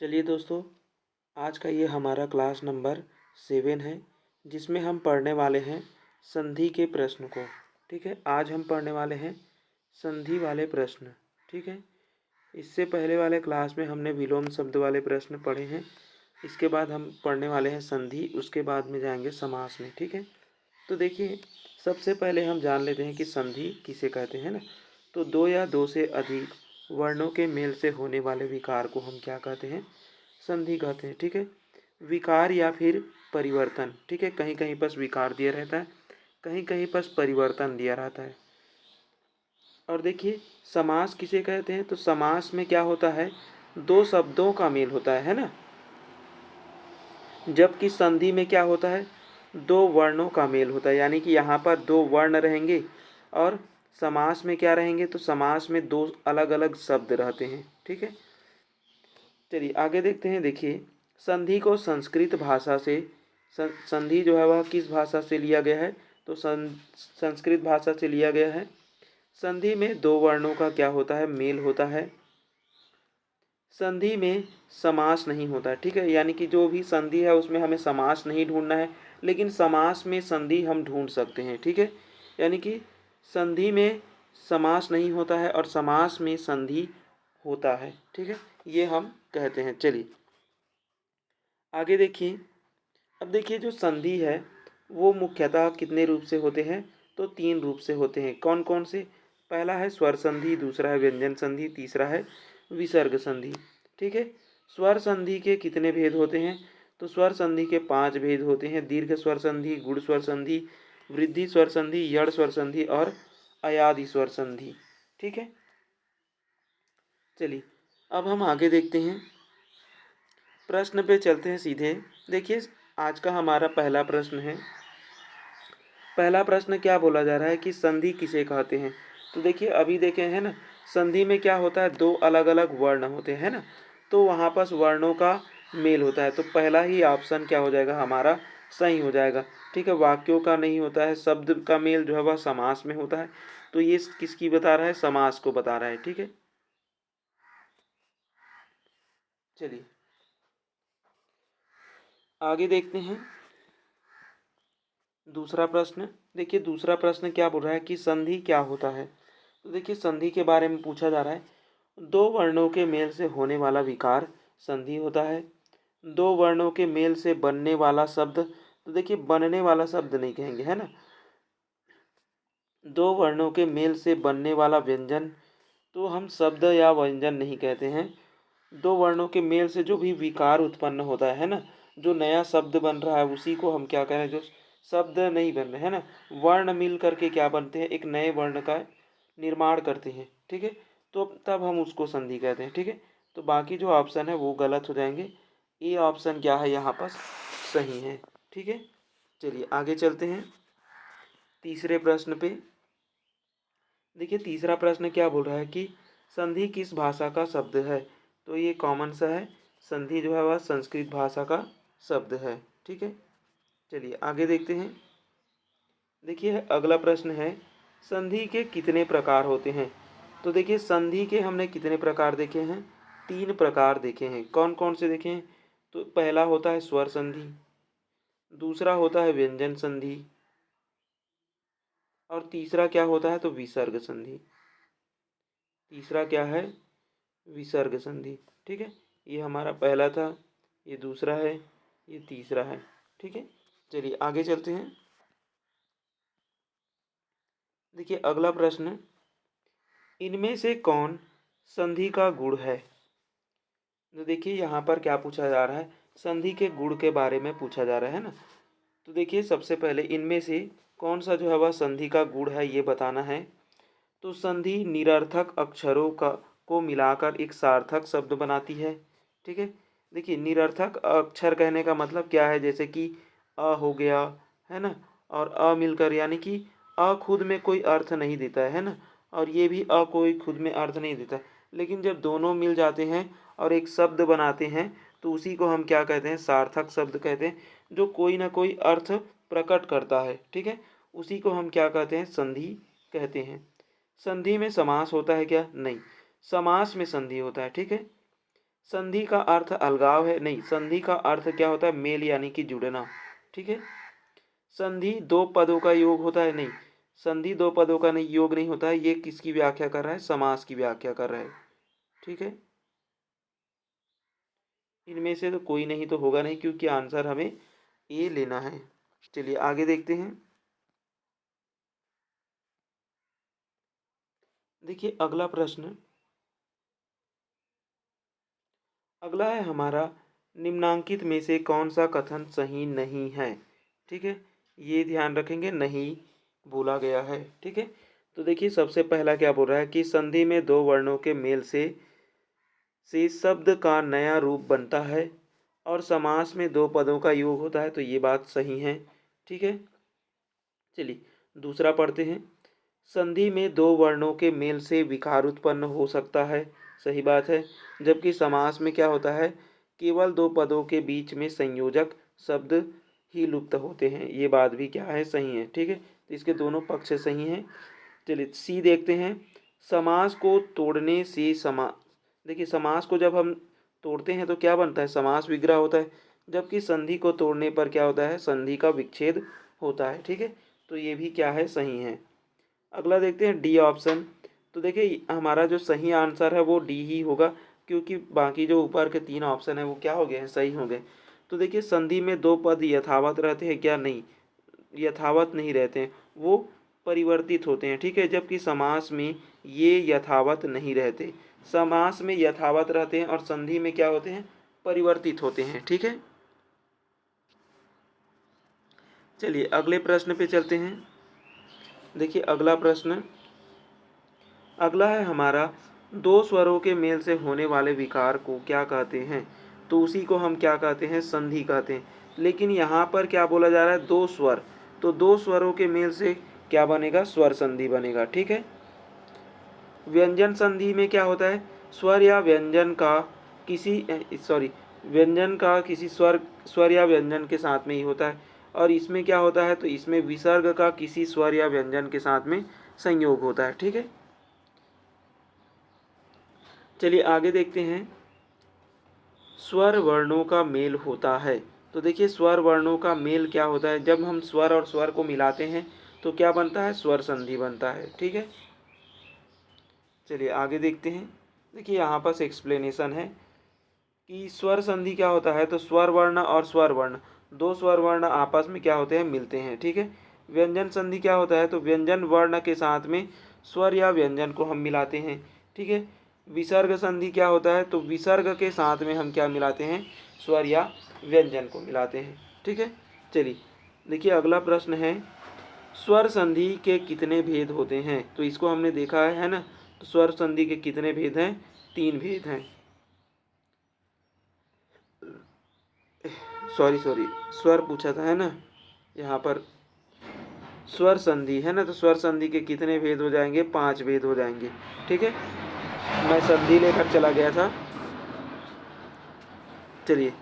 चलिए दोस्तों, आज का ये हमारा क्लास नंबर 7 है, जिसमें हम पढ़ने वाले हैं संधि के प्रश्न को। ठीक है, आज हम पढ़ने वाले हैं संधि वाले प्रश्न। ठीक है, इससे पहले वाले क्लास में हमने विलोम शब्द वाले प्रश्न पढ़े हैं। इसके बाद हम पढ़ने वाले हैं संधि, उसके बाद में जाएंगे समास में। ठीक है, तो देखिए, सबसे पहले हम जान लेते हैं कि संधि किसे कहते हैं ना। तो दो या दो से अधिक वर्णों के मेल से होने वाले विकार को हम क्या कहते हैं? संधि कहते हैं। ठीक है, विकार या फिर परिवर्तन। ठीक है, कहीं कहीं पर विकार दिया रहता है, कहीं कहीं पर परिवर्तन दिया रहता है। और देखिए, समास किसे कहते हैं? तो समास में क्या होता है, दो शब्दों का मेल होता है ना। जबकि संधि में क्या होता है, दो वर्णों का मेल होता है, यानी कि यहाँ पर दो वर्ण रहेंगे और समास में क्या रहेंगे, तो समास में दो अलग अलग शब्द रहते हैं। ठीक है, चलिए आगे देखते हैं। देखिए, संधि को संस्कृत भाषा से संधि जो है वह किस भाषा से लिया गया है? तो संस्कृत भाषा से लिया गया है। संधि में दो वर्णों का क्या होता है? मेल होता है। संधि में समास नहीं होता। ठीक है, यानी कि जो भी संधि है उसमें हमें समास नहीं ढूंढना है, लेकिन समास में संधि हम ढूंढ सकते हैं। ठीक है, यानी कि संधि में समास नहीं होता है और समास में संधि होता है। ठीक है, ये हम कहते हैं। चलिए आगे देखिए। अब देखिए, जो संधि है वो मुख्यतः कितने रूप से होते हैं? तो तीन रूप से होते हैं। कौन कौन से? पहला है स्वर संधि, दूसरा है व्यंजन संधि, तीसरा है विसर्ग संधि। ठीक है, स्वर संधि के कितने भेद होते हैं? तो स्वर संधि के 5 भेद होते हैं। दीर्घ स्वर संधि, गुण स्वर संधि, वृद्धि स्वर संधि, यड़ स्वर संधि और अयादि स्वर संधि। ठीक है, चलिए अब हम आगे देखते हैं, प्रश्न पे चलते हैं सीधे। देखिए, आज का हमारा पहला प्रश्न है। पहला प्रश्न क्या बोला जा रहा है कि संधि किसे कहते हैं? तो देखिए, अभी देखे हैं ना, संधि में क्या होता है, दो अलग अलग वर्ण होते हैं ना, तो वहाँ पर वर्णों का मेल होता है। तो पहला ही ऑप्शन क्या हो जाएगा हमारा? सही हो जाएगा। ठीक है, वाक्यों का नहीं होता है, शब्द का मेल जो है वह समास में होता है। तो ये किसकी बता रहा है? समास को बता रहा है। ठीक है, चलिए आगे देखते हैं दूसरा प्रश्न। देखिए, दूसरा प्रश्न क्या बोल रहा है कि संधि क्या होता है? तो देखिए, संधि के बारे में पूछा जा रहा है। दो वर्णों के मेल से होने वाला विकार संधि होता है। दो वर्णों के मेल से बनने वाला शब्द, तो देखिए बनने वाला शब्द नहीं कहेंगे, है ना। दो वर्णों के मेल से बनने वाला व्यंजन, तो हम शब्द या व्यंजन नहीं कहते हैं। दो वर्णों के मेल से जो भी विकार उत्पन्न होता है ना, जो नया शब्द बन रहा है उसी को हम क्या कह रहे हैं? जो शब्द नहीं बन रहे हैं ना, वर्ण मिल करके क्या बनते हैं? एक नए वर्ण का निर्माण करते हैं। ठीक है, तो तब हम उसको संधि कहते हैं। ठीक है, तो बाकी जो ऑप्शन है वो गलत हो जाएंगे। ये ऑप्शन क्या है यहाँ पर? सही है। ठीक है, चलिए आगे चलते हैं तीसरे प्रश्न पे। देखिए, तीसरा प्रश्न क्या बोल रहा है कि संधि किस भाषा का शब्द है? तो ये कॉमन सा है, संधि जो है वह संस्कृत भाषा का शब्द है। ठीक है, चलिए आगे देखते हैं। देखिए, अगला प्रश्न है, संधि के कितने प्रकार होते हैं? तो देखिए, संधि के हमने कितने प्रकार देखे हैं? 3 प्रकार देखे हैं। कौन कौन से देखे हैं? तो पहला होता है स्वर संधि, दूसरा होता है व्यंजन संधि और तीसरा क्या होता है? तो विसर्ग संधि। तीसरा क्या है? विसर्ग संधि। ठीक है, ये हमारा पहला था, ये दूसरा है, ये तीसरा है। ठीक है, चलिए आगे चलते हैं। देखिए, अगला प्रश्न, इनमें से कौन संधि का गुण है? तो देखिए, यहाँ पर क्या पूछा जा रहा है? संधि के गुण के बारे में पूछा जा रहा है ना। तो देखिए, सबसे पहले इनमें से कौन सा जो है वह संधि का गुण है ये बताना है। तो संधि निरर्थक अक्षरों का को मिलाकर एक सार्थक शब्द बनाती है। ठीक है, देखिए, निरर्थक अक्षर कहने का मतलब क्या है? जैसे कि अ हो गया, है ना, और अ मिलकर, यानी कि अ खुद में कोई अर्थ नहीं देता है ना, और ये भी अ कोई खुद में अर्थ नहीं देता। लेकिन जब दोनों मिल जाते हैं और एक शब्द बनाते हैं, तो उसी को हम क्या कहते हैं? सार्थक शब्द कहते हैं, जो कोई ना कोई अर्थ प्रकट करता है। ठीक है, उसी को हम क्या कहते हैं? संधि कहते हैं। संधि में समास होता है क्या? नहीं, समास में संधि होता है। ठीक है, संधि का अर्थ अलगाव है नहीं, संधि का अर्थ क्या होता है, मेल यानी कि जुड़ना। ठीक है। संधि दो पदों का योग होता है नहीं, संधि दो पदों का नहीं, योग नहीं होता है। ये किसकी व्याख्या कर रहा है, समास की व्याख्या कर रहा है। ठीक है। इनमें से तो कोई नहीं तो होगा नहीं, क्योंकि आंसर हमें ए लेना है। चलिए आगे देखते हैं। देखिए अगला प्रश्न, अगला है हमारा, निम्नांकित में से कौन सा कथन सही नहीं है। ठीक है, ये ध्यान रखेंगे, नहीं बोला गया है। ठीक है। तो देखिए सबसे पहला क्या बोल रहा है कि संधि में दो वर्णों के मेल से शब्द का नया रूप बनता है और समास में दो पदों का योग होता है, तो ये बात सही है। ठीक है। चलिए दूसरा पढ़ते हैं। संधि में दो वर्णों के मेल से विकार उत्पन्न हो सकता है, सही बात है। जबकि समास में क्या होता है, केवल दो पदों के बीच में संयोजक शब्द ही लुप्त होते हैं, ये बात भी क्या है, सही है। ठीक है, तो इसके दोनों पक्ष सही हैं। चलिए सी देखते हैं। समास को तोड़ने से देखिए समास को जब हम तोड़ते हैं तो क्या बनता है, समास विग्रह होता है। जबकि संधि को तोड़ने पर क्या होता है, संधि का विच्छेद होता है। ठीक है, तो ये भी क्या है, सही है। अगला देखते हैं डी ऑप्शन। तो देखिए हमारा जो सही आंसर है वो डी ही होगा, क्योंकि बाकी जो ऊपर के तीन ऑप्शन है वो क्या हो गए हैं, सही हो गए। तो देखिए संधि में दो पद यथावत रहते हैं क्या, नहीं, यथावत नहीं रहते हैं, वो परिवर्तित होते हैं। ठीक है, जबकि समास में ये यथावत नहीं रहते, समास में यथावत रहते हैं और संधि में क्या होते हैं, परिवर्तित होते हैं। ठीक है। चलिए अगले प्रश्न पे चलते हैं। देखिए अगला प्रश्न, अगला है हमारा, दो स्वरों के मेल से होने वाले विकार को क्या कहते हैं। तो उसी को हम क्या कहते हैं, संधि कहते हैं। लेकिन यहाँ पर क्या बोला जा रहा है, दो स्वर, तो दो स्वरों के मेल से क्या बनेगा, स्वर संधि बनेगा। ठीक है। व्यंजन संधि में क्या होता है, स्वर या व्यंजन का किसी व्यंजन का किसी स्वर या व्यंजन के साथ में ही होता है। और इसमें क्या होता है, तो इसमें विसर्ग का किसी स्वर या व्यंजन के साथ में संयोग होता है। ठीक है। चलिए आगे देखते हैं। स्वर वर्णों का मेल होता है। तो देखिए स्वर वर्णों का मेल क्या होता है, जब हम स्वर और स्वर को मिलाते हैं तो क्या बनता है, स्वर संधि बनता है। ठीक है। चलिए आगे देखते हैं। देखिए यहाँ पर एक्सप्लेनेशन है कि स्वर संधि क्या होता है, तो स्वर वर्ण और स्वर वर्ण, दो स्वर वर्ण आपस में क्या होते हैं, मिलते हैं। ठीक है। व्यंजन संधि क्या होता है, तो व्यंजन वर्ण के साथ में स्वर या व्यंजन को हम मिलाते हैं। ठीक है। विसर्ग संधि क्या होता है, तो विसर्ग के साथ में हम क्या मिलाते हैं, स्वर या व्यंजन को मिलाते हैं। ठीक है। चलिए देखिए अगला प्रश्न है, स्वर संधि के कितने भेद होते हैं। तो इसको हमने देखा है ना। तो स्वर संधि के कितने भेद हैं, तीन भेद हैं। सॉरी स्वर पूछा था है ना, यहाँ पर स्वर संधि है ना, तो स्वर संधि के कितने भेद हो जाएंगे, पांच भेद हो जाएंगे। ठीक है, मैं संधि लेकर चला गया था। चलिए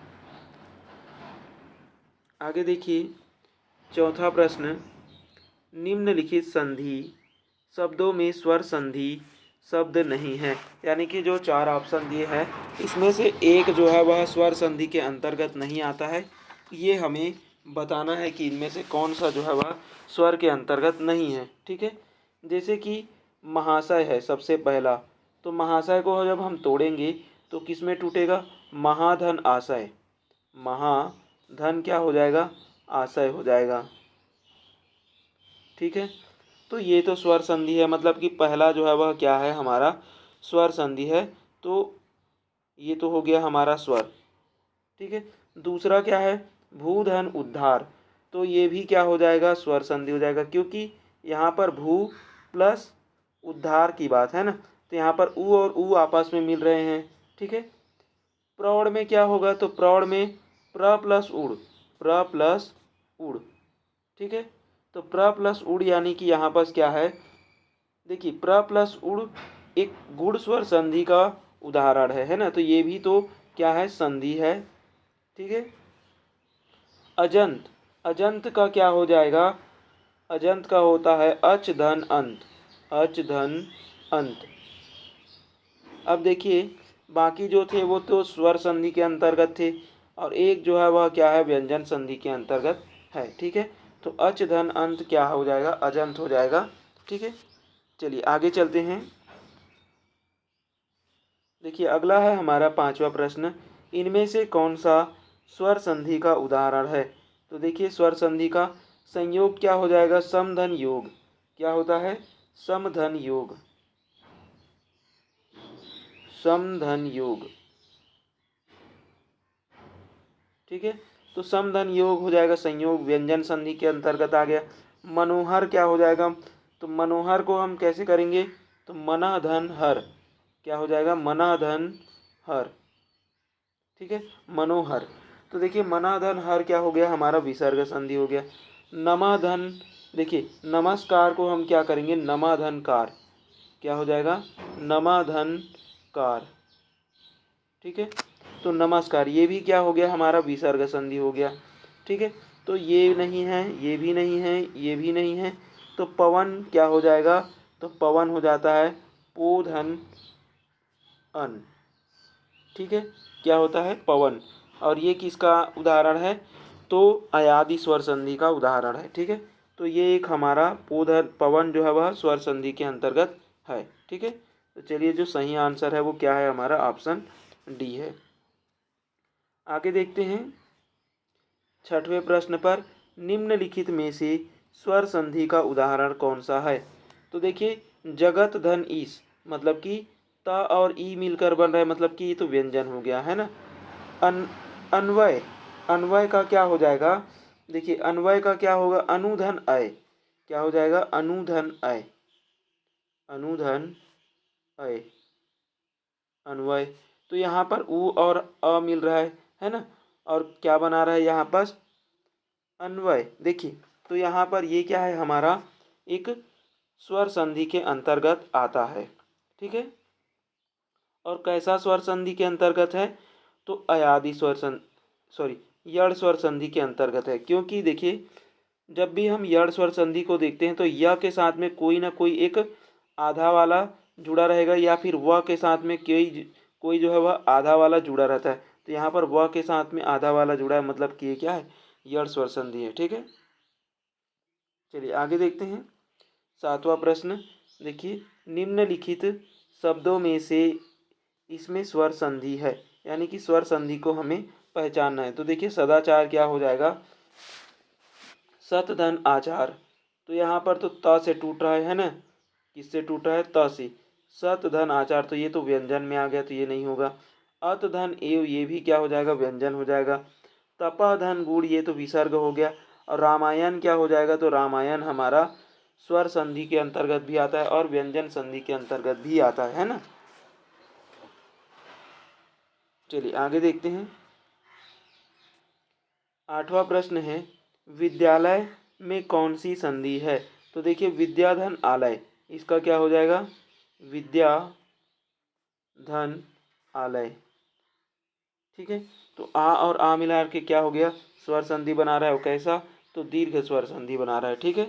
आगे देखिए। चौथा प्रश्न, निम्नलिखित संधि शब्दों में स्वर संधि शब्द नहीं है। यानी कि जो चार ऑप्शन दिए हैं इसमें से एक जो है वह स्वर संधि के अंतर्गत नहीं आता है। ये हमें बताना है कि इनमें से कौन सा जो है वह स्वर के अंतर्गत नहीं है। ठीक है। जैसे कि महाशय है सबसे पहला, तो महाशय को जब हम तोड़ेंगे तो किस में टूटेगा, महाधन आशय, महाधन क्या हो जाएगा, आशय हो जाएगा। ठीक है। तो ये तो स्वर संधि है, मतलब कि पहला जो है वह क्या है, हमारा स्वर संधि है। तो ये तो हो गया हमारा स्वर। ठीक है। दूसरा क्या है, भूधन उद्धार, तो ये भी क्या हो जाएगा, स्वर संधि हो जाएगा, क्योंकि यहाँ पर भू प्लस उद्धार की बात है ना, तो यहाँ पर उ और उ आपस में मिल रहे हैं। ठीक है। प्रौढ़ में क्या होगा, तो प्रौढ़ में प्र प्लस उड़, प्र प्लस उड़। ठीक है। तो प्र प्लस उड़ यानी कि यहाँ पर क्या है, देखिए प्र प्लस उड़ एक गुण स्वर संधि का उदाहरण है ना, तो ये भी तो क्या है, संधि है। ठीक है। अजंत, अजंत का क्या हो जाएगा, अजंत का होता है अच धन अंत, अच धन अंत। अब देखिए बाकी जो थे वो तो स्वर संधि के अंतर्गत थे, और एक जो है वह क्या है, व्यंजन संधि के अंतर्गत है। ठीक है, तो अच धन अंत क्या हो जाएगा, अजंत हो जाएगा। ठीक है, चलिए आगे चलते हैं। देखिए अगला है हमारा पांचवा प्रश्न, इनमें से कौन सा स्वर संधि का उदाहरण है। तो देखिए स्वर संधि का संयोग क्या हो जाएगा, समधन योग। क्या होता है, समधन योग, समधन योग। ठीक है, तो समधन योग हो जाएगा, संयोग व्यंजन संधि के अंतर्गत आ गया। मनोहर क्या हो जाएगा, तो मनोहर को हम कैसे करेंगे, तो मना धन हर। क्या हो जाएगा, मना धन हर। ठीक है, मनोहर। तो देखिए मना धन हर क्या हो गया, हमारा विसर्ग संधि हो गया। नमाधन, देखिए नमस्कार को हम क्या करेंगे, नमाधन कार। क्या हो जाएगा, नमाधन कार। ठीक है, तो नमस्कार ये भी क्या हो गया, हमारा विसर्ग संधि हो गया। ठीक है, तो ये नहीं है, ये भी नहीं है, ये भी नहीं है, तो पवन क्या हो जाएगा, तो पवन हो जाता है पोधन अन। ठीक है, क्या होता है, पवन। और ये किसका उदाहरण है, तो अयादि स्वर संधि का उदाहरण है। ठीक है, तो ये एक हमारा पोधन पवन जो है वह स्वर संधि के अंतर्गत है। ठीक है, तो चलिए जो सही आंसर है वो क्या है, हमारा ऑप्शन डी है। आगे देखते हैं छठवें प्रश्न पर, निम्नलिखित में से स्वर संधि का उदाहरण कौन सा है। तो देखिए जगत धन ईस, मतलब कि त और ई मिलकर बन रहा है, मतलब कि ये तो व्यंजन हो गया है ना। अन अन्वय, अन्वय का क्या हो जाएगा, देखिए अन्वय का क्या होगा, अनुधन अय। क्या हो जाएगा, अनुधन अय, अनुधन अय, अन्वय। तो यहाँ पर उ और अ मिल रहा है ना, और क्या बना रहा है यहाँ पर, अन्वय। देखिए तो यहाँ पर ये क्या है, हमारा एक स्वर संधि के अंतर्गत आता है। ठीक है, और कैसा स्वर संधि के अंतर्गत है, तो अयादि स्वर सॉरी यड़ स्वर संधि के अंतर्गत है। क्योंकि देखिए जब भी हम यड़ स्वर संधि को देखते हैं तो य के साथ में कोई ना कोई एक आधा वाला जुड़ा रहेगा, या फिर व के साथ में कोई कोई जो है वह आधा वाला जुड़ा रहता है। तो यहाँ पर व के साथ में आधा वाला जुड़ा है, मतलब कि ये क्या है, यड़ स्वर संधि है। ठीक है, चलिए आगे देखते हैं सातवां प्रश्न। देखिए निम्नलिखित शब्दों में से इसमें स्वर संधि है, यानी कि स्वर संधि को हमें पहचानना है। तो देखिए सदाचार क्या हो जाएगा, सतधन आचार। तो यहाँ पर तो त से टूट रहा है ना, किससे टूट रहा है, त से। सतधन आचार, तो ये तो व्यंजन में आ गया, तो ये नहीं होगा। अत धन एव, ये भी क्या हो जाएगा, व्यंजन हो जाएगा। तपा धन गुड़, ये तो विसर्ग हो गया। और रामायण क्या हो जाएगा, तो रामायण हमारा स्वर संधि के अंतर्गत भी आता है और व्यंजन संधि के अंतर्गत भी आता है ना। चलिए आगे देखते हैं। आठवां प्रश्न है, विद्यालय में कौन सी संधि है। तो देखिए विद्याधन आलय, इसका क्या हो जाएगा, विद्या धन आलय। ठीक है, तो आ और आ मिला के क्या हो गया, स्वर संधि बना रहा है, वो कैसा, तो दीर्घ स्वर संधि बना रहा है। ठीक है,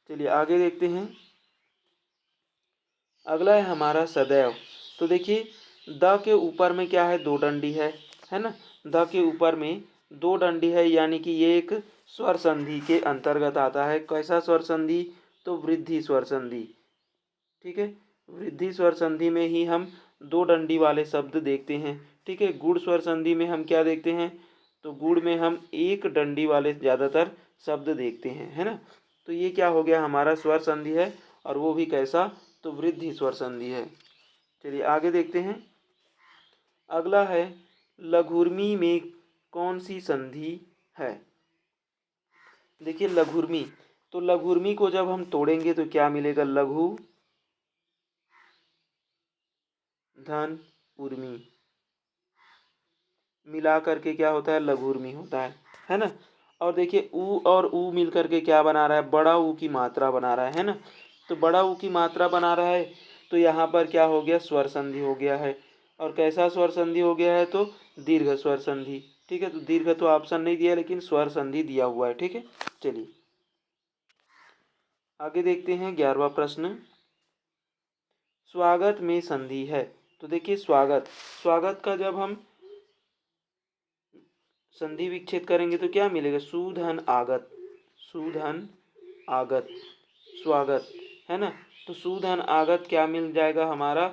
चलिए आगे देखते हैं। अगला है हमारा सदैव। तो देखिए द के ऊपर में क्या है, दो डंडी है ना। द के ऊपर में दो डंडी है, यानी कि ये एक स्वर संधि के अंतर्गत आता है। कैसा स्वर संधि, तो वृद्धि स्वर संधि। ठीक है, वृद्धि स्वर संधि में ही हम दो डंडी वाले शब्द देखते हैं। ठीक है, गुण स्वर संधि में हम क्या देखते हैं, तो गुण में हम एक डंडी वाले ज़्यादातर शब्द देखते हैं, है ना। तो ये क्या हो गया, हमारा स्वर संधि है, और वो भी कैसा, तो वृद्धि स्वर संधि है। चलिए आगे देखते हैं। अगला है लघुर्मी में कौन सी संधि है। देखिए लघुर्मी, तो लघुर्मी को जब हम तोड़ेंगे तो क्या मिलेगा, लघु धन उर्मी, मिला करके क्या होता है, लघुर्मी होता है ना। और देखिए ऊ और ऊ मिल करके क्या बना रहा है, बड़ा ऊ की मात्रा बना रहा है ना। तो बड़ा ऊ की मात्रा बना रहा है, तो यहाँ पर क्या हो गया, स्वर संधि हो गया है। और कैसा स्वर संधि हो गया है, तो दीर्घ स्वर संधि। ठीक है, तो दीर्घ तो ऑप्शन नहीं दिया, लेकिन स्वर संधि दिया हुआ है। ठीक है, चलिए आगे देखते हैं 11वां प्रश्न, स्वागत में संधि है। तो देखिए स्वागत, स्वागत का जब हम संधि विच्छेद करेंगे तो क्या मिलेगा, सुधन आगत, सुधन आगत, स्वागत, है ना। तो सुधन आगत क्या मिल जाएगा हमारा,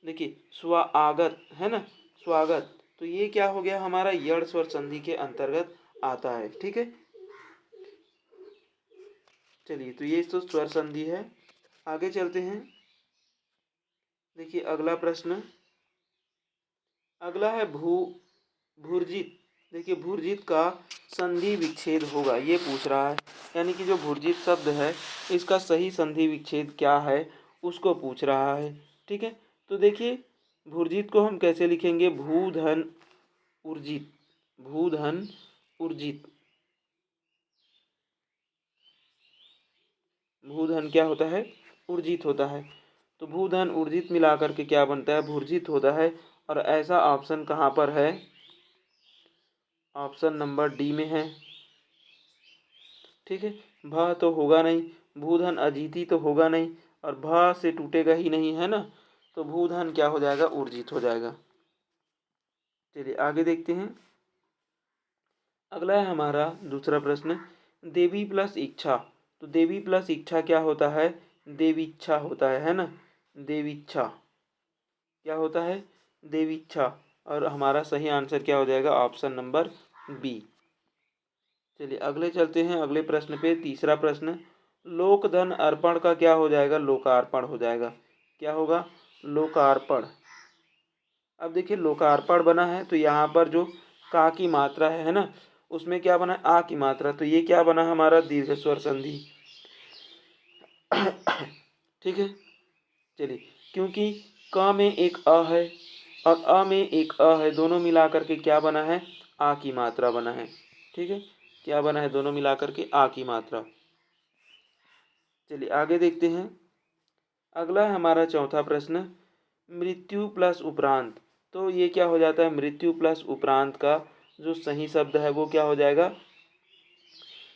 देखिए स्वागत, है ना, स्वागत। तो ये क्या हो गया हमारा, यड़ स्वर संधि के अंतर्गत आता है, ठीक है। चलिए, तो ये तो स्वर संधि है। आगे चलते हैं। देखिए अगला प्रश्न, अगला है भूर्जित। देखिए भूर्जित का संधि विच्छेद होगा, ये पूछ रहा है। यानी कि जो भूर्जित शब्द है इसका सही संधि विच्छेद क्या है उसको पूछ रहा है, ठीक है। तो देखिए भूर्जित को हम कैसे लिखेंगे, भूधन ऊर्जित, भूधन ऊर्जित। भूधन क्या होता है, ऊर्जित होता है। तो भूधन ऊर्जित मिला करके क्या बनता है, भूर्जित होता है। और ऐसा ऑप्शन कहाँ पर है, ऑप्शन नंबर डी में है, ठीक है। भ तो होगा नहीं, भूधन अजीति तो होगा नहीं, और भ से टूटेगा ही नहीं, है ना। तो भूधन क्या हो जाएगा, ऊर्जित हो जाएगा। चलिए आगे देखते हैं। अगला है हमारा दूसरा प्रश्न, देवी प्लस इच्छा। तो देवी प्लस इच्छा क्या होता है, देवीच्छा होता है ना, देवीच्छा क्या होता है, देवीच्छा। और हमारा सही आंसर क्या हो जाएगा, ऑप्शन नंबर बी। चलिए अगले चलते हैं, अगले प्रश्न पे, तीसरा प्रश्न, लोकधन अर्पण का क्या हो जाएगा, लोकार्पण हो जाएगा। क्या होगा, लोकार्पण। अब देखिए लोकार्पण बना है तो यहाँ पर जो का की मात्रा है ना, उसमें क्या बना है, आ की मात्रा। तो ये क्या बना हमारा, दीर्घ स्वर संधि, ठीक है। चलिए, क्योंकि क में एक अ है और अ में एक अ है, दोनों मिला करके क्या बना है, आ की मात्रा बना है, ठीक है। क्या बना है, दोनों मिला करके आ की मात्रा। चलिए आगे देखते हैं। अगला है हमारा चौथा प्रश्न, मृत्यु प्लस उपरांत। तो ये क्या हो जाता है, मृत्यु प्लस उपरांत का जो सही शब्द है वो क्या हो जाएगा,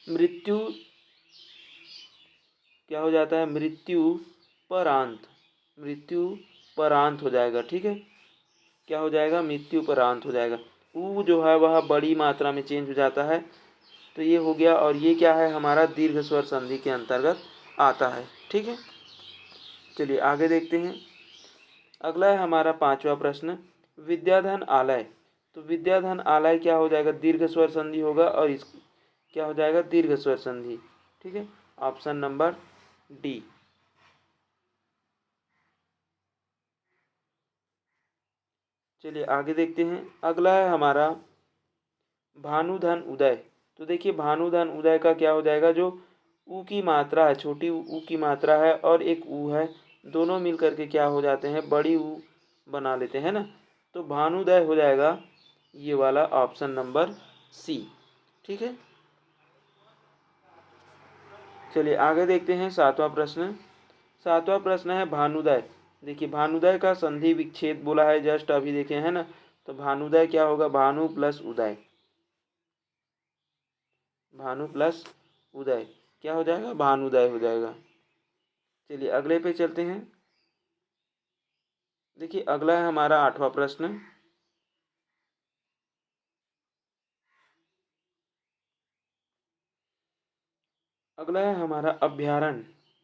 मृत्यु क्या हो जाता है, मृत्यु परांत, मृत्यु परांत हो जाएगा, ठीक है। क्या हो जाएगा, मृत्यु परांत हो जाएगा। ऊ जो है वह बड़ी मात्रा में चेंज हो जाता है। तो ये हो गया, और ये क्या है हमारा, दीर्घ स्वर संधि के अंतर्गत आता है, ठीक है। चलिए आगे देखते हैं। अगला है हमारा पांचवा प्रश्न, विद्याधन आलय। तो विद्याधन आलय क्या हो जाएगा, दीर्घ स्वर संधि होगा, और इस क्या हो जाएगा, दीर्घ स्वर संधि, ठीक है। Option number D. चलिए आगे देखते हैं। अगला है हमारा भानुधन उदय। तो देखिए भानुधन उदय का क्या हो जाएगा, जो ऊ की मात्रा है, छोटी ऊ की मात्रा है और एक ऊ है, दोनों मिल करके क्या हो जाते हैं, बड़ी ऊ बना लेते हैं ना। तो भानुदय हो जाएगा ये वाला, ऑप्शन नंबर सी, ठीक है। चलिए आगे देखते हैं सातवां प्रश्न। सातवां प्रश्न है भानुदय। देखिए भानुदय का संधि विच्छेद बोला है, जस्ट अभी देखे हैं ना। तो भानुदय क्या होगा, भानु प्लस उदय, भानु प्लस उदय क्या हो जाएगा, भानुदय हो जाएगा। चलिए अगले पे चलते हैं। देखिए अगला है हमारा आठवां प्रश्न। अगला है हमारा अभ्यारण।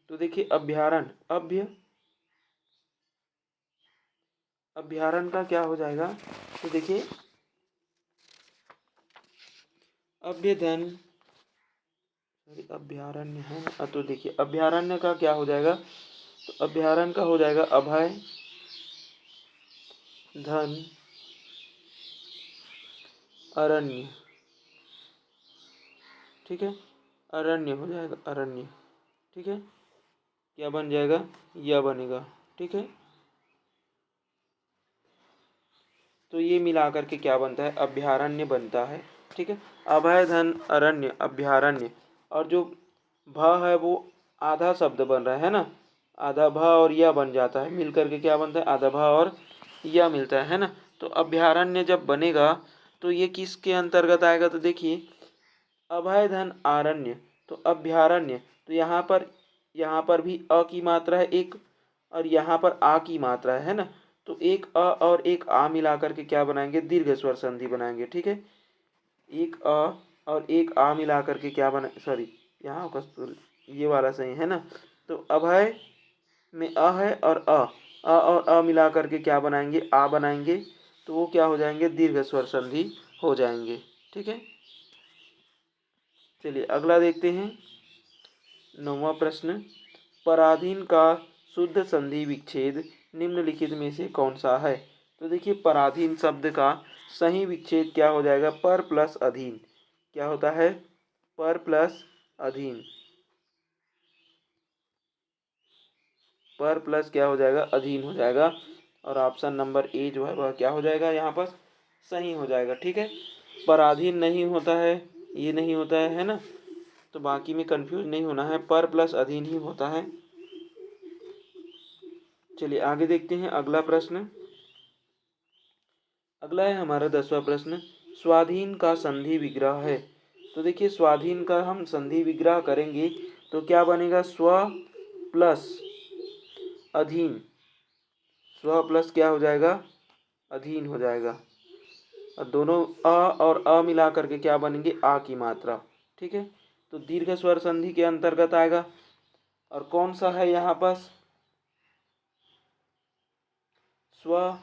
तो देखिए अभ्यारण, अभ्यारण का क्या हो जाएगा, तो देखिए अभ्यधन, सॉरी अभ्यारण्य है, तो देखिए अभ्यारण्य का क्या हो जाएगा, तो अभ्यारण का हो जाएगा अभय धन अरण्य, ठीक है। अरण्य हो जाएगा, अरण्य, ठीक है। क्या बन जाएगा, यह बनेगा, ठीक है। तो ये मिला करके क्या बनता है, अभ्यारण्य बनता है, ठीक है। अभय धन अरण्य अभ्यारण्य। और जो भ है वो आधा शब्द बन रहा है ना, आधा भ और यह बन जाता है, मिल करके क्या बनता है, आधा भ और यह मिलता है ना। तो अभ्यारण्य जब बनेगा तो ये किसके अंतर्गत आएगा, तो देखिए अभय धन आरण्य, तो अभ्यारण्य। तो यहाँ पर भी अ की मात्रा है एक, और यहाँ पर आ की मात्रा है ना। तो एक अ और एक आ मिला करके क्या बनाएंगे, दीर्घ स्वर संधि बनाएंगे। ठीक है, एक अ और एक आ मिला करके क्या बना, सॉरी यहाँ ये वाला सही है ना। तो अभय में अ है और अ और अ मिला करके क्या बनाएंगे, आ बनाएंगे। तो वो क्या हो जाएंगे, दीर्घ स्वर संधि हो जाएंगे। ठीक है, चलिए अगला देखते हैं। 9वां प्रश्न, पराधीन का शुद्ध संधि विच्छेद निम्नलिखित में से कौन सा है। तो देखिए पराधीन शब्द का सही विच्छेद क्या हो जाएगा, पर प्लस अधीन। क्या होता है, पर प्लस अधीन। पर प्लस क्या हो जाएगा, अधीन हो जाएगा। और ऑप्शन नंबर ए जो है वह क्या हो जाएगा, यहाँ पर सही हो जाएगा। ठीक है, पराधीन नहीं होता है, ये नहीं होता है ना। तो बाकी में कंफ्यूज नहीं होना है, पर प्लस अधीन ही होता है। चलिए आगे देखते हैं अगला प्रश्न। अगला है हमारा 10वां प्रश्न, स्वाधीन का संधि विग्रह है। तो देखिए स्वाधीन का हम संधि विग्रह करेंगे तो क्या बनेगा, स्व प्लस अधीन। स्व प्लस क्या हो जाएगा, अधीन हो जाएगा। और दोनों अ और अ मिला करके क्या बनेंगे, आ की मात्रा। ठीक है, तो दीर्घ स्वर संधि के अंतर्गत आएगा। और कौन सा है यहाँ पास, स्व।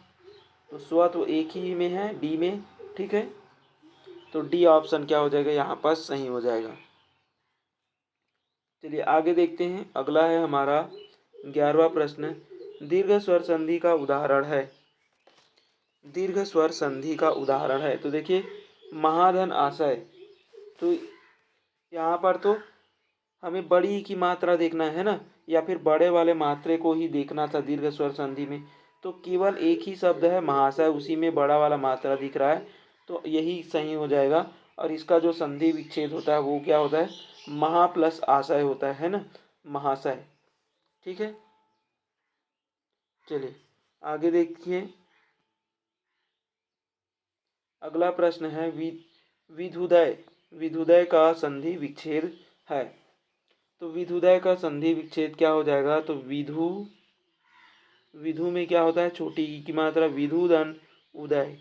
तो स्व तो एक ही में है, डी में। ठीक है, तो डी ऑप्शन क्या हो जाएगा, यहाँ पास सही हो जाएगा। चलिए आगे देखते हैं। अगला है हमारा 11वां प्रश्न, दीर्घ स्वर संधि का उदाहरण है। दीर्घ स्वर संधि का उदाहरण है, तो देखिए महाधन आशय। तो यहाँ पर तो हमें बड़ी की मात्रा देखना है ना, या फिर बड़े वाले मात्रे को ही देखना था दीर्घ स्वर संधि में। तो केवल एक ही शब्द है महाशय, उसी में बड़ा वाला मात्रा दिख रहा है, तो यही सही हो जाएगा। और इसका जो संधि विच्छेद होता है वो क्या होता है, महा प्लस आशय होता है ना, महाशय। ठीक है, चलिए आगे देखिए। अगला प्रश्न है विधुदय। विधुदय का संधि विच्छेद है। तो विधुदय का संधि विच्छेद क्या हो जाएगा, तो विधु, विधु में क्या होता है, छोटी ई की मात्रा, विधुधन उदय।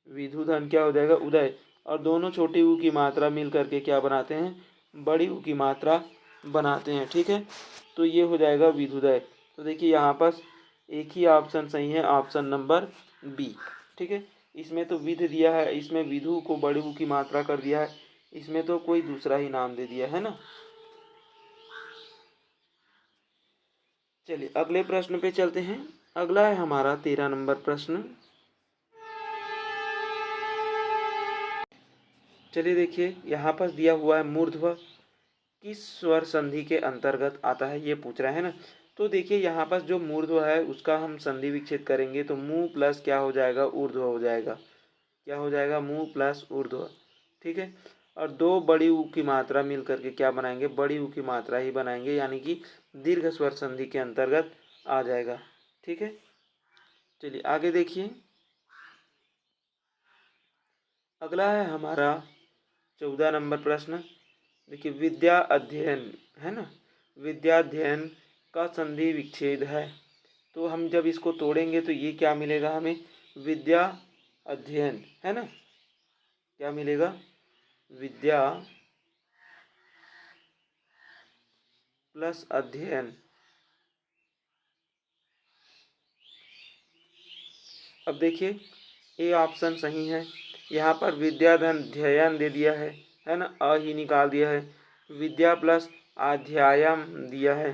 विधुधन क्या हो जाएगा, उदय। और दोनों छोटी ऊ की मात्रा मिल करके क्या बनाते हैं, बड़ी ऊ की मात्रा बनाते हैं। ठीक है, तो ये हो जाएगा विधुदय। तो देखिए यहाँ पर एक ही ऑप्शन सही है, ऑप्शन नंबर बी। ठीक है, इसमें तो विध दिया है, इसमें विधु को बड़ी ऊ की मात्रा कर दिया है, इसमें तो कोई दूसरा ही नाम दे दिया है ना। चलिए अगले प्रश्न पे चलते हैं। अगला है हमारा 13 नंबर प्रश्न। चलिए देखिए यहाँ पर दिया हुआ है मूर्ध्व किस स्वर संधि के अंतर्गत आता है, ये पूछ रहा है ना। तो देखिए यहाँ पर जो मूर्ध्व है उसका हम संधि विच्छेद करेंगे तो मुंह प्लस क्या हो जाएगा, ऊर्ध्व हो जाएगा। क्या हो जाएगा, मुंह प्लस ऊर्ध्व। ठीक है, और दो बड़ी ऊ की मात्रा मिल करके क्या बनाएंगे, बड़ी ऊ की मात्रा ही बनाएंगे, यानी कि दीर्घ स्वर संधि के अंतर्गत आ जाएगा। ठीक है, चलिए आगे देखिए। अगला है हमारा 14 नंबर प्रश्न। देखिए विद्या अध्ययन है ना, विद्या अध्ययन का संधि विच्छेद है। तो हम जब इसको तोड़ेंगे तो ये क्या मिलेगा हमें, विद्या अध्ययन है ना। क्या मिलेगा, विद्या प्लस अध्ययन। अब देखिए ए ऑप्शन सही है। यहाँ पर विद्याधन अध्ययन दे दिया है ना, अ ही निकाल दिया है। विद्या प्लस अध्यायम दिया है।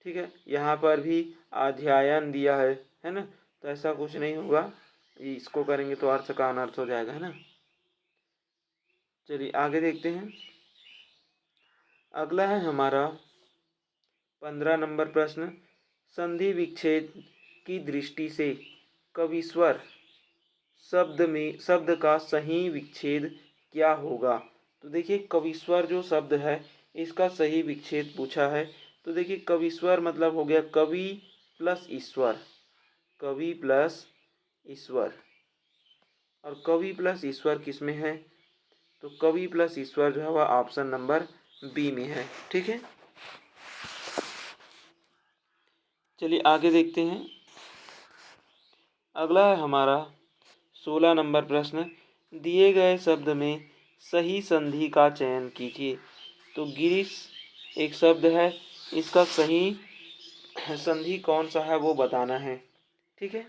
ठीक है, यहाँ पर भी अध्ययन दिया है ना। तो ऐसा कुछ नहीं होगा, इसको करेंगे तो अर्थ का अनर्थ हो जाएगा, है ना। चलिए आगे देखते हैं। अगला है हमारा 15 नंबर प्रश्न, संधि विच्छेद की दृष्टि से कविस्वर शब्द का सही विच्छेद क्या होगा। तो देखिए कविस्वर जो शब्द है इसका सही विच्छेद पूछा है। तो देखिए कविस्वर मतलब हो गया कवि प्लस ईश्वर, कवि प्लस ईश्वर। और कवि प्लस ईश्वर किस में है, तो कवि प्लस ईश्वर जो है वह ऑप्शन नंबर बी में है। ठीक है, चलिए आगे देखते हैं। अगला है हमारा 16 नंबर प्रश्न। दिए गए शब्द में सही संधि का चयन कीजिए। तो गिरीश एक शब्द है, इसका सही संधि कौन सा है वो बताना है। ठीक है,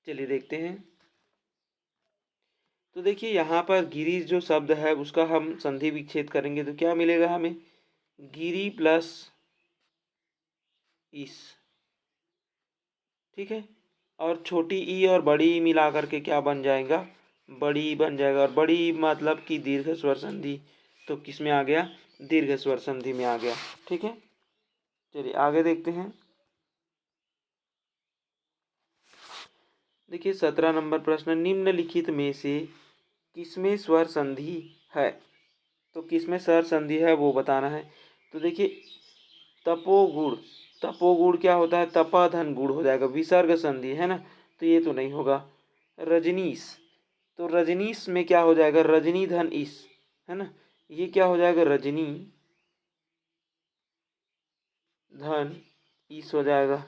चलिए देखते हैं। तो देखिए यहाँ पर गिरीश जो शब्द है उसका हम संधि विच्छेद करेंगे तो क्या मिलेगा हमें, गिरी प्लस इस। ठीक है, और छोटी ई और बड़ी ई मिला करके क्या बन जाएगा, बड़ी ई बन जाएगा। और बड़ी ई मतलब कि दीर्घ स्वर संधि, तो किस में आ गया, दीर्घ स्वर संधि में आ गया। ठीक है, चलिए आगे देखते हैं। देखिए 17 नंबर प्रश्न, निम्नलिखित में से किसमें स्वर संधि है। तो किसमें स्वर संधि है वो बताना है। तो देखिए तपोगुण, तपोगुण क्या होता है, तपा धन गुण हो जाएगा, विसर्ग संधि है ना, तो ये तो नहीं होगा। रजनीश, तो रजनीश में क्या हो जाएगा, रजनी धन इस, है ना, ये क्या हो जाएगा, रजनी धन इस हो जाएगा।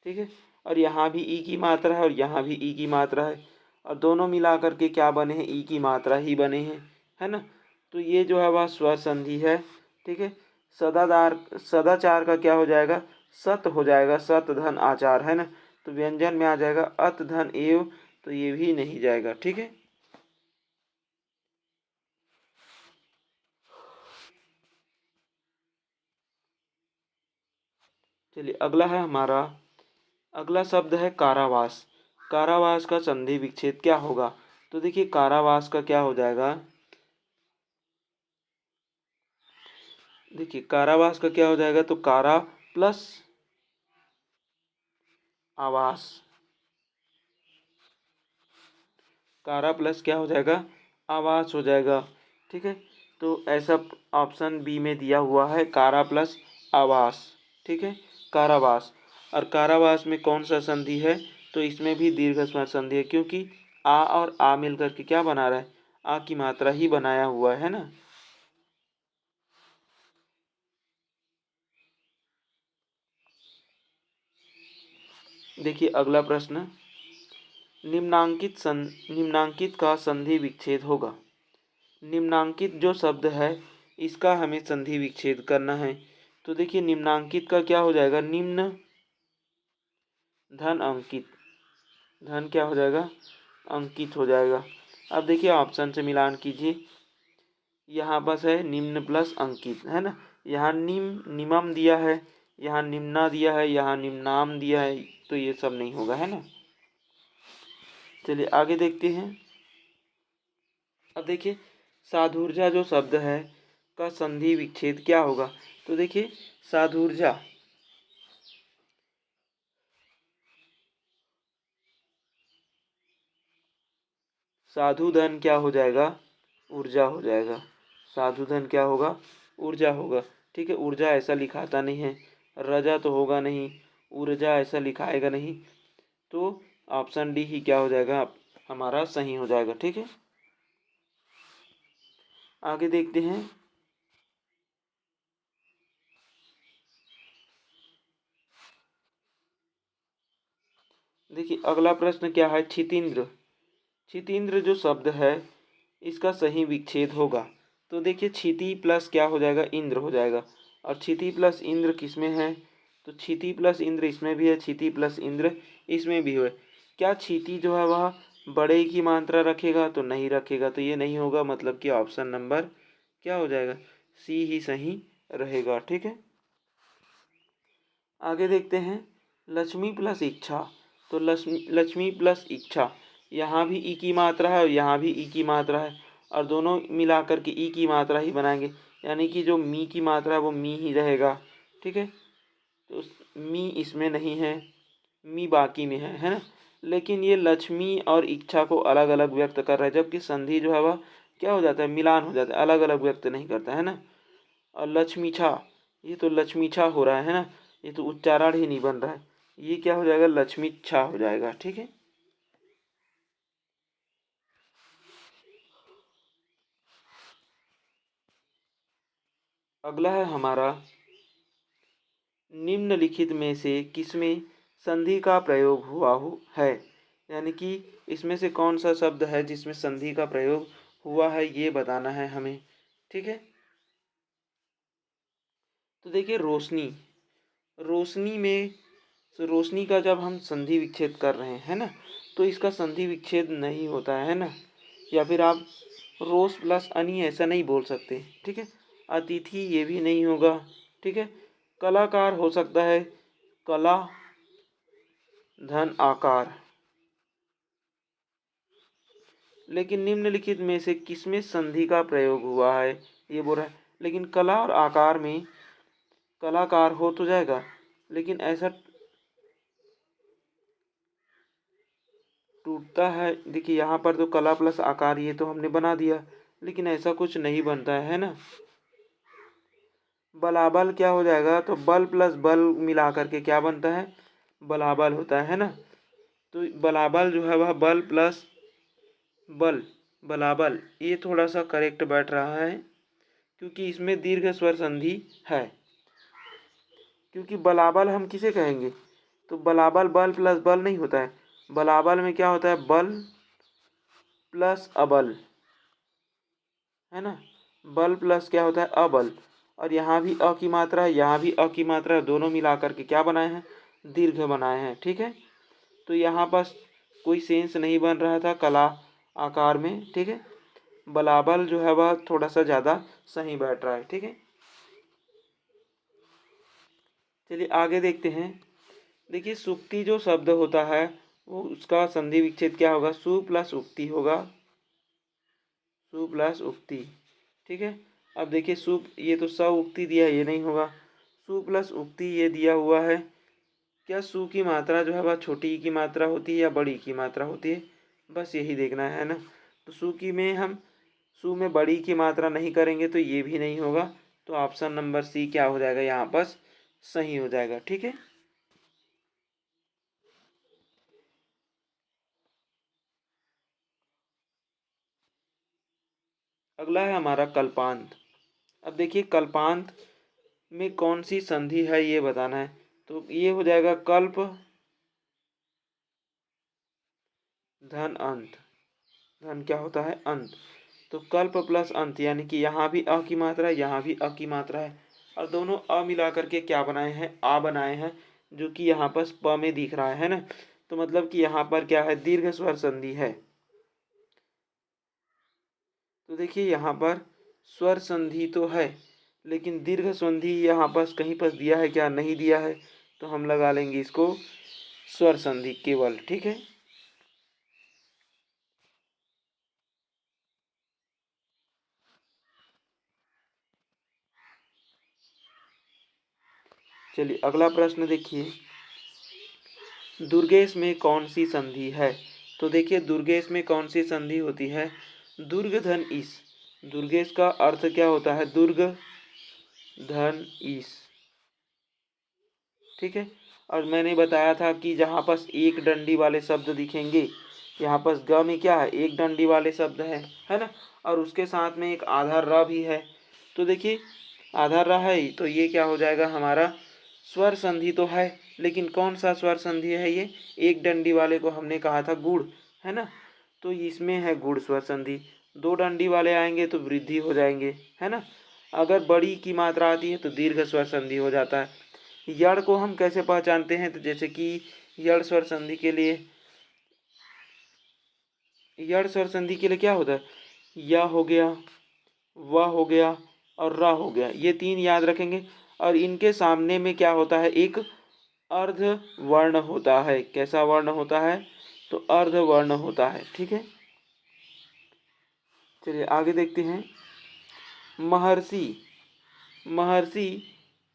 ठीक है, और यहाँ भी ई की मात्रा है और यहाँ भी ई की मात्रा है, और दोनों मिला करके क्या बने हैं, ई की मात्रा ही बने हैं, है ना। तो ये जो है वह स्वर संधि है। ठीक है, सदादार सदाचार का क्या हो जाएगा, सत हो जाएगा, सत धन आचार, है ना। तो व्यंजन में आ जाएगा अत धन एव, तो ये भी नहीं जाएगा। ठीक है, चलिए अगला है हमारा, अगला शब्द है कारावास। कारावास का संधि विच्छेद क्या होगा। तो देखिए कारावास का क्या हो जाएगा, देखिए कारावास का क्या हो जाएगा, तो कारा प्लस आवास, कारा प्लस क्या हो जाएगा, आवास हो जाएगा। ठीक है, तो ऐसा ऑप्शन बी में दिया हुआ है, कारा प्लस आवास। ठीक है, कारावास, और कारावास में कौन सा संधि है, तो इसमें भी दीर्घ स्वर संधि है, क्योंकि आ और आ मिलकर के क्या बना रहा है, आ की मात्रा ही बनाया हुआ है ना। देखिए अगला प्रश्न, निम्नांकित का संधि विच्छेद होगा। निम्नांकित जो शब्द है इसका हमें संधि विच्छेद करना है। तो देखिए निम्नांकित का क्या हो जाएगा, निम्न धन अंकित, धन क्या हो जाएगा, अंकित हो जाएगा। अब देखिए ऑप्शन से मिलान कीजिए, यहाँ बस है निम्न प्लस अंकित, है ना। यहाँ निमम दिया है, यहाँ निम्ना दिया है, यहाँ निम्नाम दिया है, तो ये सब नहीं होगा, है ना। चलिए आगे देखते हैं। अब देखिए साधुर्जा जो शब्द है का संधि विच्छेद क्या होगा। तो देखिए साधुर्जा, साधु धन क्या हो जाएगा, ऊर्जा हो जाएगा। साधु धन क्या होगा, ऊर्जा होगा। ठीक है, ऊर्जा ऐसा लिखाता नहीं है, रजा तो होगा नहीं, ऊर्जा ऐसा लिखाएगा नहीं, तो ऑप्शन डी ही क्या हो जाएगा, हमारा सही हो जाएगा। ठीक है, आगे देखते हैं। देखिए अगला प्रश्न क्या है, छितिंद्र। छितिंद्र जो शब्द है इसका सही विच्छेद होगा। तो देखिए क्षिति प्लस क्या हो जाएगा, इंद्र हो जाएगा, और क्षिति प्लस इंद्र किस में है, तो क्षिति प्लस इंद्र इसमें भी है, क्षिति प्लस इंद्र इसमें भी है। क्या क्षिति जो है वह बड़े की मात्रा रखेगा, तो नहीं रखेगा, तो ये नहीं होगा, मतलब कि ऑप्शन नंबर क्या हो जाएगा, सी ही सही रहेगा। ठीक है, आगे देखते हैं। लक्ष्मी प्लस इच्छा, तो लक्ष्मी प्लस इच्छा, यहाँ भी ई की मात्रा है और यहाँ भी ई की मात्रा है, और दोनों मिलाकर के ई की मात्रा ही बनाएंगे, यानी कि जो मी की मात्रा है वो मी ही रहेगा। ठीक है, तो मी इसमें नहीं है, मी बाकी में है ना। लेकिन ये लक्ष्मी और इच्छा को अलग अलग व्यक्त कर रहा है, जबकि संधि जो है वह क्या हो जाता है, मिलान हो जाता है, अलग अलग व्यक्त नहीं करता है ना। और लक्ष्मीछा, ये तो लक्ष्मीछा हो रहा है ना, ये तो उच्चारण ही नहीं बन रहा है, ये क्या हो जाएगा, लक्ष्मीच्छा हो जाएगा। ठीक है, अगला है हमारा, निम्नलिखित में से किसमें संधि का प्रयोग हुआ है, यानी कि इसमें से कौन सा शब्द है जिसमें संधि का प्रयोग हुआ है, ये बताना है हमें। ठीक है, तो देखिए रोशनी, रोशनी में, तो रोशनी का जब हम संधि विच्छेद कर रहे हैं ना, तो इसका संधि विच्छेद नहीं होता है ना, या फिर आप रोस प्लस अनी ऐसा नहीं बोल सकते। ठीक है, अतिथि ये भी नहीं होगा। ठीक है, कलाकार हो सकता है, कला धन आकार, लेकिन निम्नलिखित में से किसमें संधि का प्रयोग हुआ है, ये बोल रहा है। लेकिन कला और आकार में कलाकार हो तो जाएगा, लेकिन ऐसा टूटता है। देखिए यहाँ पर तो कला प्लस आकार ये तो हमने बना दिया, लेकिन ऐसा कुछ नहीं बनता है ना। बलाबल क्या हो जाएगा, तो बल प्लस बल मिला करके क्या बनता है, बलाबल होता है ना। तो बलाबल जो है वह बल प्लस बल, बलाबल, ये थोड़ा सा करेक्ट बैठ रहा है, क्योंकि इसमें दीर्घ स्वर संधि है। क्योंकि बलाबल हम किसे कहेंगे, तो बलाबल बल प्लस बल नहीं होता है, बलाबल में क्या होता है, बल प्लस अबल, है ना। बल प्लस क्या होता है, अबल, और यहाँ भी अ की मात्रा है, यहाँ भी अ की मात्रा है, दोनों मिला करके क्या बनाए हैं, दीर्घ बनाए हैं। ठीक है, तो यहाँ पर कोई सेंस नहीं बन रहा था कला आकार में। ठीक है, बलाबल जो है वह थोड़ा सा ज़्यादा सही बैठ रहा है। ठीक है, चलिए आगे देखते हैं। देखिए सुक्ति जो शब्द होता है वो उसका संधि विच्छेद क्या होगा, सु प्लस उक्ति होगा, सु प्लस उक्ति। ठीक है, अब देखिए सु, ये तो स उक्ति दिया, ये नहीं होगा, सु प्लस उक्ति ये दिया हुआ है। क्या सु की मात्रा जो है वह छोटी की मात्रा होती है या बड़ी की मात्रा होती है, बस यही देखना है ना। तो सु की में हम सु में बड़ी की मात्रा नहीं करेंगे तो ये भी नहीं होगा, तो ऑप्शन नंबर सी क्या हो जाएगा यहाँ पर, सही हो जाएगा। ठीक है, अगला है हमारा कल्पांत। अब देखिए कल्पांत में कौन सी संधि है ये बताना है, तो ये हो जाएगा कल्प धन अंत। धन क्या होता है, अंत, तो कल्प प्लस अंत, यानी कि यहाँ भी अ की मात्रा है, यहाँ भी अ की मात्रा है, और दोनों अ मिला करके क्या बनाए हैं, आ बनाए हैं, जो कि यहाँ पर प में दिख रहा है ना। तो मतलब कि यहाँ पर क्या है, दीर्घ स्वर संधि है। तो देखिए यहाँ पर स्वर संधि तो है, लेकिन दीर्घ संधि यहाँ पर कहीं पर दिया है क्या, नहीं दिया है, तो हम लगा लेंगे इसको स्वर संधि केवल। ठीक है, चलिए अगला प्रश्न देखिए, दुर्गेश में कौन सी संधि है। तो देखिए दुर्गेश में कौन सी संधि होती है, दुर्ग धन ईस। दुर्गेश का अर्थ क्या होता है, दुर्ग धन ईस। ठीक है, और मैंने बताया था कि जहाँ पर एक डंडी वाले शब्द दिखेंगे, यहाँ पर ग में क्या है, एक डंडी वाले शब्द है ना, और उसके साथ में एक आधा र भी है। तो देखिए आधा र है तो ये क्या हो जाएगा हमारा, स्वर संधि तो है, लेकिन कौन सा स्वर संधि है ये, एक डंडी वाले को हमने कहा था गुड़, है ना, तो इसमें है गुड़ स्वर संधि। दो डंडी वाले आएंगे तो वृद्धि हो जाएंगे, है ना। अगर बड़ी की मात्रा आती है तो दीर्घ स्वर संधि हो जाता है। यड़ को हम कैसे पहचानते हैं, तो जैसे कि यड़ स्वर संधि के लिए, यड़ स्वर संधि के लिए क्या होता है, या हो गया, व हो गया, और रा हो गया, ये तीन याद रखेंगे। और इनके सामने में क्या होता है, एक अर्ध वर्ण होता है। कैसा वर्ण होता है, तो अर्ध वर्ण होता है। ठीक है, चलिए आगे देखते हैं। महर्षि, महर्षि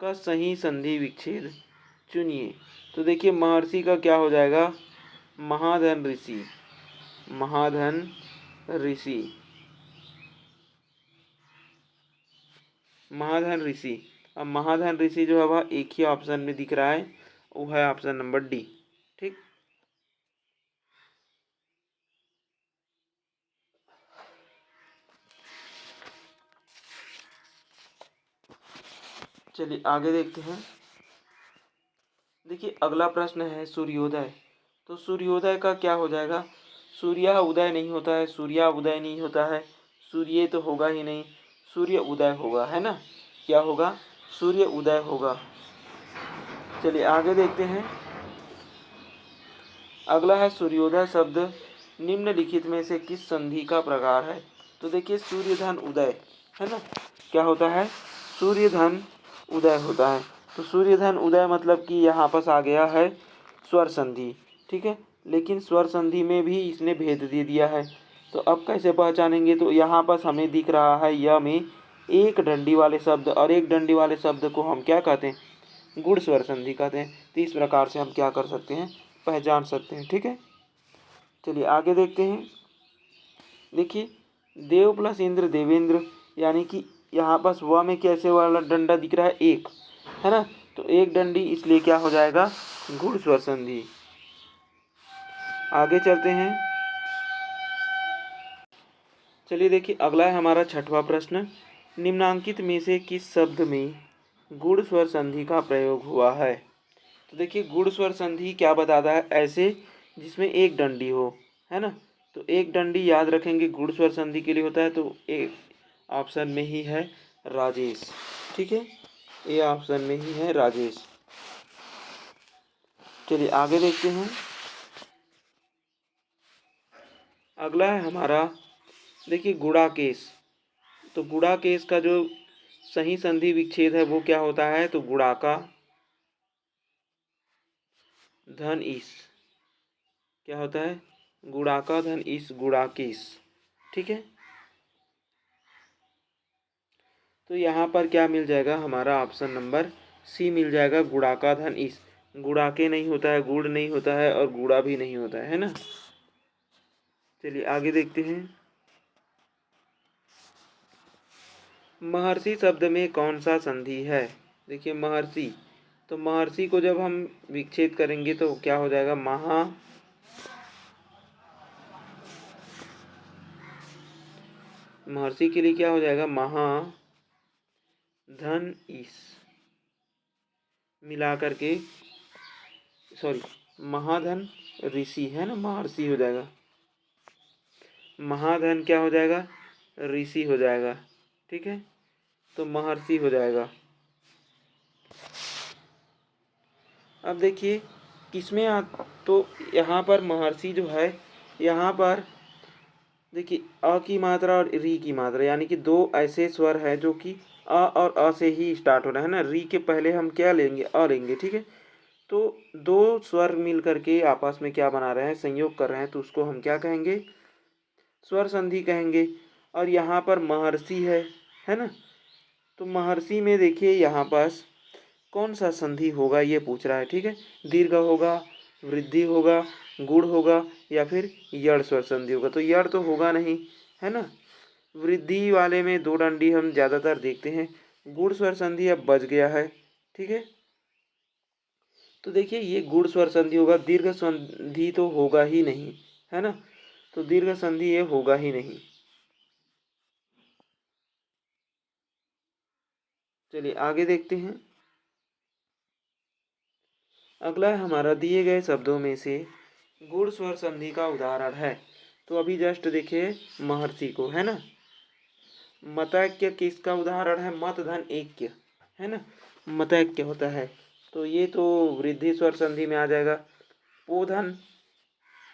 का सही संधि विच्छेद चुनिए। तो देखिए महर्षि का क्या हो जाएगा, महाधन ऋषि, महाधन ऋषि, महाधन ऋषि। अब महाधन ऋषि जो है वह एक ही ऑप्शन में दिख रहा है, वो है ऑप्शन नंबर डी। ठीक, चलिए आगे देखते हैं। देखिए अगला प्रश्न है सूर्योदय। तो सूर्योदय का क्या हो जाएगा? सूर्य उदय नहीं होता है, सूर्या उदय नहीं होता है, सूर्य तो होगा ही नहीं, सूर्य उदय होगा, है ना? क्या होगा? सूर्य उदय होगा। चलिए आगे देखते हैं। अगला है सूर्योदय शब्द निम्नलिखित में से किस संधि का प्रकार है? तो देखिए सूर्य धन उदय, है ना? क्या होता है? सूर्य धन उदय होता है। तो सूर्य धन उदय मतलब कि यहाँ पास आ गया है स्वर संधि, ठीक है। लेकिन स्वर संधि में भी इसने भेद दे दिया है। तो अब कैसे पहचानेंगे? तो यहाँ पास हमें दिख रहा है य में एक डंडी वाले शब्द, और एक डंडी वाले शब्द को हम क्या कहते हैं? गुण स्वर संधि कहते हैं। तो इस प्रकार से हम क्या कर सकते हैं? पहचान सकते हैं, ठीक है। चलिए आगे देखते हैं। देखिए देव प्लस इंद्र देवेंद्र, यानी कि यहाँ पास व में कैसे वाला डंडा दिख रहा है? एक, है ना? तो एक डंडी, इसलिए क्या हो जाएगा? गुण स्वर संधि। आगे चलते हैं। चलिए देखिए अगला है हमारा छठवां प्रश्न। निम्नांकित में से किस शब्द में गुण स्वर संधि का प्रयोग हुआ है? तो देखिए गुण स्वर संधि क्या बताता है? ऐसे जिसमें एक डंडी हो, है ना? तो एक डंडी याद रखेंगे गुण स्वर संधि के लिए होता है। तो एक ऑप्शन में ही है राजेश, ठीक है। ये ऑप्शन में ही है राजेश। चलिए आगे देखते हैं। अगला है हमारा देखिए गुणाकेश। तो गुणाकेश का जो सही संधि विच्छेद है वो क्या होता है? तो गुणाका धन ईस, क्या होता है? गुणाका धन ईस, गुणाकेश, ठीक है। तो यहाँ पर क्या मिल जाएगा? हमारा ऑप्शन नंबर सी मिल जाएगा, गुणाका धन ईस। गुणाके नहीं होता है, गुड़ नहीं होता है, और गुड़ा भी नहीं होता है ना? चलिए आगे देखते हैं। महर्षि शब्द में कौन सा संधि है? देखिए महर्षि, तो महर्षि को जब हम विच्छेद करेंगे तो क्या हो जाएगा? महर्षि के लिए क्या हो जाएगा? महा धन ईस मिला करके, सॉरी, महाधन ऋषि, है ना? महर्षि हो जाएगा। महाधन क्या हो जाएगा? ऋषि हो जाएगा, ठीक है। तो महर्षि हो जाएगा। अब देखिए किसमें तो यहाँ पर महर्षि जो है, यहाँ पर देखिए अ की मात्रा और री की मात्रा, यानी कि दो ऐसे स्वर हैं जो कि अ और अ से ही स्टार्ट हो रहा है ना। री के पहले हम क्या लेंगे? अ लेंगे, ठीक है। तो दो स्वर मिल करके आपस में क्या बना रहे हैं? संयोग कर रहे हैं, तो उसको हम क्या कहेंगे? स्वर संधि कहेंगे। और यहाँ पर महर्षि है ना? तो महर्षि में देखिए यहाँ पास कौन सा संधि होगा ये पूछ रहा है, ठीक है। दीर्घ होगा, वृद्धि होगा, गुण होगा, या फिर यड़ स्वर संधि होगा? तो यड़ तो होगा नहीं, है ना। वृद्धि वाले में दो डंडी हम ज़्यादातर देखते हैं। गुण स्वर संधि अब बच गया है, ठीक है। तो देखिए ये गुण स्वर संधि होगा, दीर्घ संधि तो होगा ही नहीं, है ना। तो दीर्घ संधि ये होगा ही नहीं। चलिए आगे देखते हैं। अगला है हमारा दिए गए शब्दों में से गुण स्वर संधि का उदाहरण है। तो अभी जस्ट देखिए महर्षि को, है ना। मतैक्य किसका उदाहरण है? मत धन ऐक्य, है ना। मतैक्य होता है, तो ये तो वृद्धि स्वर संधि में आ जाएगा। पोधन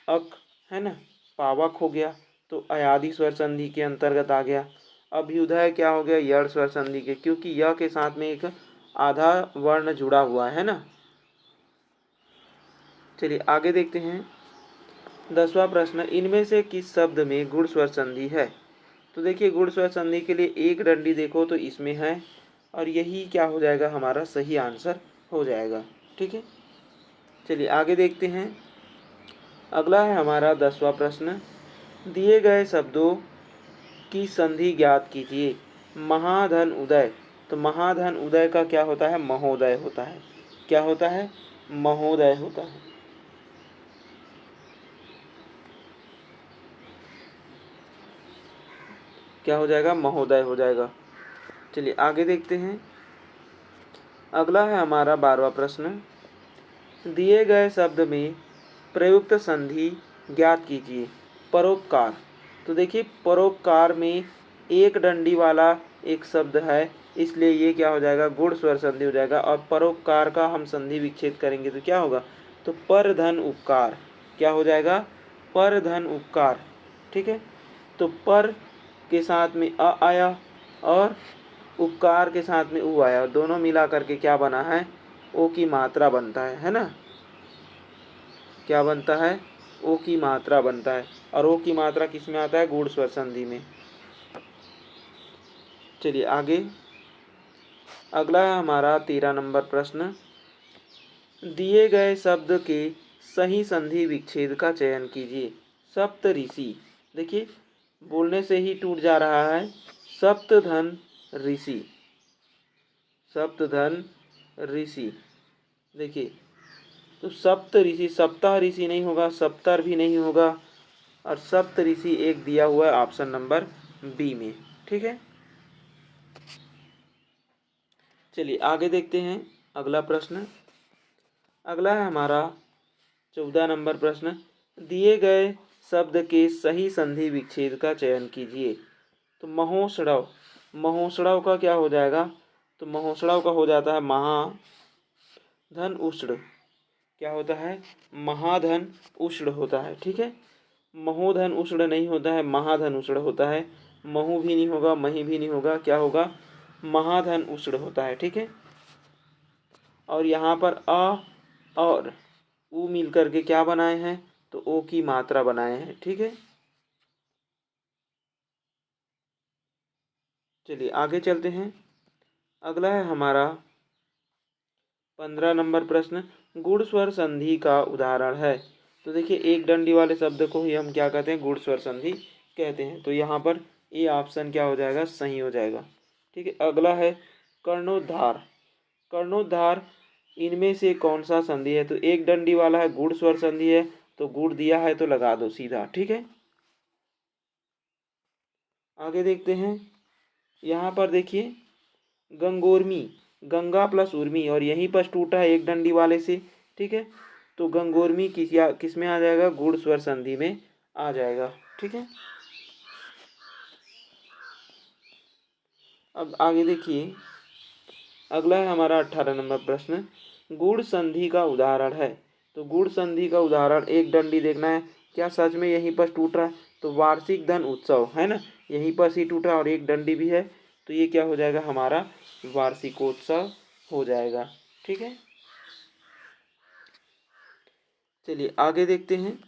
अक, है ना, पावक हो गया, तो अयादि स्वर संधि के अंतर्गत आ गया। अभ्युदय क्या हो गया? यड़ स्वर संधि के, क्योंकि य के साथ में एक आधा वर्ण जुड़ा हुआ है ना। चलिए आगे देखते हैं। 10वां प्रश्न, इनमें से किस शब्द में गुण स्वर संधि है? तो देखिए गुण स्वर संधि के लिए एक डंडी देखो तो इसमें है, और यही क्या हो जाएगा? हमारा सही आंसर हो जाएगा, ठीक है। चलिए आगे देखते हैं। अगला है हमारा 10वां प्रश्न, दिए गए शब्दों की संधि ज्ञात कीजिए। महाधन उदय, तो महाधन उदय का क्या होता है? महोदय होता है। क्या होता है? महोदय होता है। क्या हो जाएगा? महोदय हो जाएगा। चलिए आगे देखते हैं। अगला है हमारा 12वां प्रश्न, दिए गए शब्द में प्रयुक्त संधि ज्ञात कीजिए। परोपकार, तो देखिए परोपकार में एक डंडी वाला एक शब्द है, इसलिए ये क्या हो जाएगा, गुण स्वर संधि हो जाएगा। और परोपकार का हम संधि विच्छेद करेंगे तो क्या होगा, तो पर धन उपकार, क्या हो जाएगा, पर धन उपकार। ठीक है, तो पर के साथ में अ आया और उपकार के साथ में उ आया, और दोनों मिला करके क्या बना है, ओ की मात्रा बनता है ना। क्या बनता है, ओ की मात्रा बनता है। और ओ की मात्रा किस में आता है, गुण स्वर संधि में। चलिए आगे, अगला है हमारा 13 नंबर प्रश्न। दिए गए शब्द के सही संधि विच्छेद का चयन कीजिए। सप्त ऋषि, देखिए बोलने से ही टूट जा रहा है, सप्त धन ऋषि, सप्त धन ऋषि। देखिए तो सप्त ऋषि, सप्ताह ऋषि नहीं होगा, सप्तर भी नहीं होगा, और सप्त ऋषि एक दिया हुआ है ऑप्शन नंबर बी में। ठीक है, चलिए आगे देखते हैं अगला प्रश्न। अगला है हमारा 14 नंबर प्रश्न। दिए गए शब्द के सही संधि विच्छेद का चयन कीजिए। तो महोसड़व, महोसड़व का क्या हो जाएगा, तो महोसड़व का हो जाता है महाधन उष्ण, क्या होता है, महाधन उष्ण होता है। ठीक है, महोधन उष्ण नहीं होता है, महाधन उष्ण होता है। महू भी नहीं होगा, मही भी नहीं होगा, क्या होगा, महाधन उष्ण होता है। ठीक है, और यहाँ पर अ और उ मिल करके क्या बनाए हैं, तो ओ की मात्रा बनाए हैं। ठीक है, चलिए आगे चलते हैं। अगला है हमारा 15 नंबर प्रश्न। गुण स्वर संधि का उदाहरण है। तो देखिए एक डंडी वाले शब्द को ही हम क्या कहते हैं, गुण स्वर संधि कहते हैं। तो यहाँ पर ये ऑप्शन क्या हो जाएगा, सही हो जाएगा। ठीक है, अगला है कर्णोद्धार। कर्णोद्धार इनमें से कौन सा संधि है, तो एक डंडी वाला है, गुण स्वर संधि है, तो गुण दिया है तो लगा दो सीधा। ठीक है, आगे देखते हैं। यहाँ पर देखिए गंगोर्मी, गंगा प्लस उर्मी, और यहीं पर टूटा है एक डंडी वाले से। ठीक है, तो गंगोर्मी किस में आ जाएगा, गुण स्वर संधि में आ जाएगा। ठीक है, अब आगे देखिए, अगला है हमारा 18 नंबर प्रश्न। गुण संधि का उदाहरण है। तो गुण संधि का उदाहरण, एक डंडी देखना है, क्या सच में यहीं पर टूट रहा है, तो वार्षिक धन उत्सव है ना, यहीं पर ही टूट रहा है और एक डंडी भी है, तो ये क्या हो जाएगा, हमारा वार्षिकोत्सव हो जाएगा। ठीक है, चलिए आगे देखते हैं।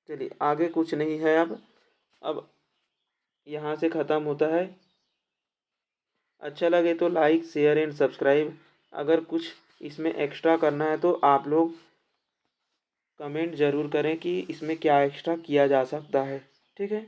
चलिए आगे कुछ नहीं है अब यहाँ से ख़त्म होता है। अच्छा लगे तो लाइक शेयर एंड सब्सक्राइब। अगर कुछ इसमें एक्स्ट्रा करना है तो आप लोग कमेंट ज़रूर करें कि इसमें क्या एक्स्ट्रा किया जा सकता है। ठीक है।